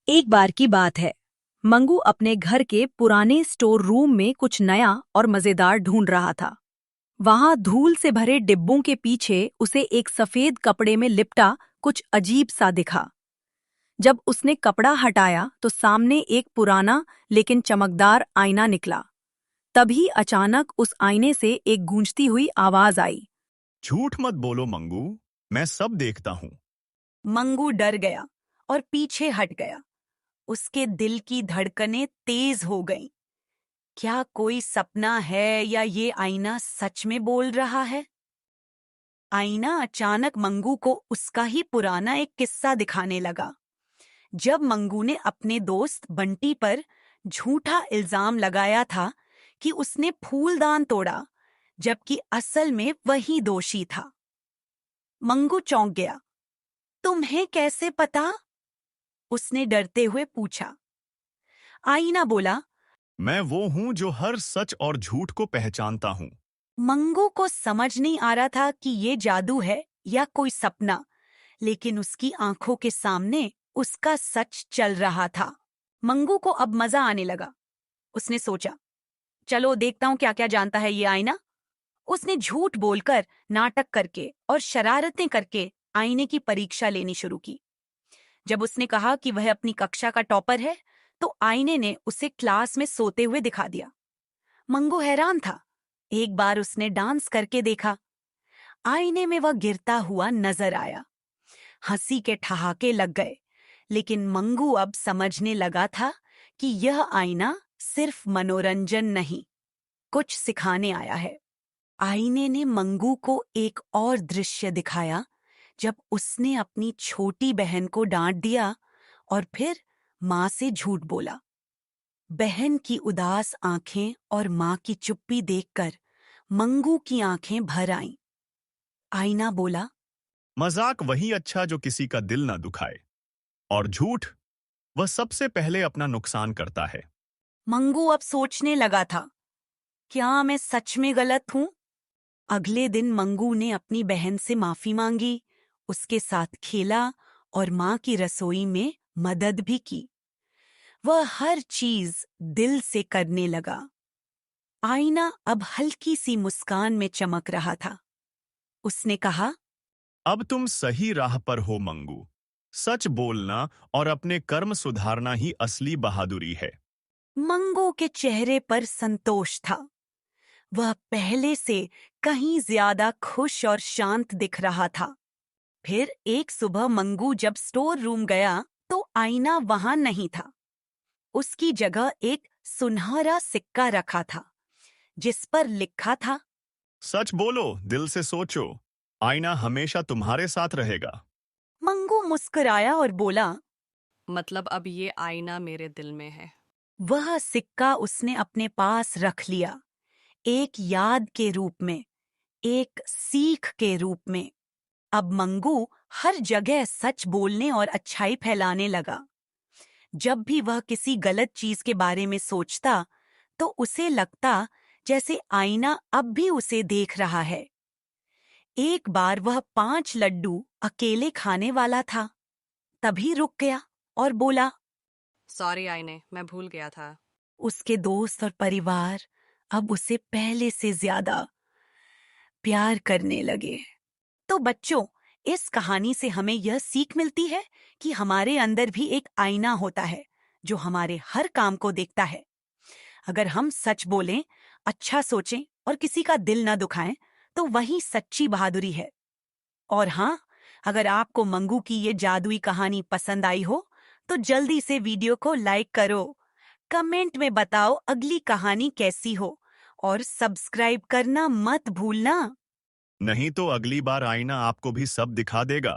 एक बार की बात है। मंगू अपने घर के पुराने स्टोर रूम में कुछ नया और मजेदार ढूंढ रहा था। वहां धूल से भरे डिब्बों के पीछे उसे एक सफेद कपड़े में लिपटा कुछ अजीब सा दिखा। जब उसने कपड़ा हटाया तो सामने एक पुराना लेकिन चमकदार आईना निकला। तभी अचानक उस आईने से एक गूंजती हुई आवाज आई। झूठ मत बोलो मंगू। मैं सब देखता हूँ। मंगू डर गया और पीछे हट गया। उसके दिल की धड़कनें तेज हो गईं। क्या कोई सपना है या ये आईना सच में बोल रहा है? आईना अचानक मंगू को उसका ही पुराना एक किस्सा दिखाने लगा। जब मंगू ने अपने दोस्त बंटी पर झूठा इल्जाम लगाया था कि उसने फूलदान तोड़ा, जबकि असल में वही दोषी था। मंगू चौंक गया। तुम्हें कैसे पता? उसने डरते हुए पूछा। आईना बोला। मैं वो हूँ जो हर सच और झूठ को पहचानता हूँ। मंगू को समझ नहीं आ रहा था कि ये जादू है या कोई सपना, लेकिन उसकी आंखों के सामने उसका सच चल रहा था। मंगू को अब मजा आने लगा। उसने सोचा, चलो देखता हूं क्या क्या जानता है ये आईना। उसने झूठ बोलकर, नाटक करके और शरारतें करके आईने की परीक्षा लेनी शुरू की। जब उसने कहा कि वह अपनी कक्षा का टॉपर है, तो आईने ने उसे क्लास में सोते हुए दिखा दिया। मंगू हैरान था। एक बार उसने डांस करके देखा। आईने में वह गिरता हुआ नजर आया। हंसी के ठहाके लग गए, लेकिन मंगू अब समझने लगा था कि यह आईना सिर्फ मनोरंजन नहीं, कुछ सिखाने आया है। आईने ने मंगू को एक और दृश्य दिखाया, जब उसने अपनी छोटी बहन को डांट दिया और फिर माँ से झूठ बोला। बहन की उदास आंखें और माँ की चुप्पी देखकर मंगू की आंखें भर आईं। आईना बोला। मजाक वही अच्छा जो किसी का दिल ना दुखाए, और झूठ वह सबसे पहले अपना नुकसान करता है। मंगू अब सोचने लगा था, क्या मैं सच में गलत हूं? अगले दिन मंगू ने अपनी बहन से माफी मांगी, उसके साथ खेला और माँ की रसोई में मदद भी की। वह हर चीज दिल से करने लगा। आईना अब हल्की सी मुस्कान में चमक रहा था। उसने कहा। अब तुम सही राह पर हो मंगू। सच बोलना और अपने कर्म सुधारना ही असली बहादुरी है। मंगू के चेहरे पर संतोष था। वह पहले से कहीं ज्यादा खुश और शांत दिख रहा था। फिर एक सुबह मंगू जब स्टोर रूम गया तो आईना वहां नहीं था। उसकी जगह एक सुनहरा सिक्का रखा था, जिस पर लिखा था। सच बोलो, दिल से सोचो, आईना हमेशा तुम्हारे साथ रहेगा। मंगू मुस्कुराया और बोला। मतलब अब ये आईना मेरे दिल में है। वह सिक्का उसने अपने पास रख लिया, एक याद के रूप में, एक सीख के रूप में। अब मंगू हर जगह सच बोलने और अच्छाई फैलाने लगा। जब भी वह किसी गलत चीज के बारे में सोचता, तो उसे लगता जैसे आईना अब भी उसे देख रहा है। एक बार वह 5 लड्डू अकेले खाने वाला था, तभी रुक गया और बोला। सॉरी आईने, मैं भूल गया था। उसके दोस्त और परिवार अब उसे पहले से ज्यादा प्यार करने लगे। तो बच्चों, इस कहानी से हमें यह सीख मिलती है कि हमारे अंदर भी एक आईना होता है, जो हमारे हर काम को देखता है। अगर हम सच बोलें, अच्छा सोचें और किसी का दिल न दुखाएं, तो वही सच्ची बहादुरी है। और हाँ, अगर आपको मंगू की ये जादुई कहानी पसंद आई हो, तो जल्दी से वीडियो को लाइक करो, कमेंट में बताओ अगली कहानी कैसी हो, और सब्सक्राइब करना मत भूलना। नहीं तो अगली बार आईना आपको भी सब दिखा देगा।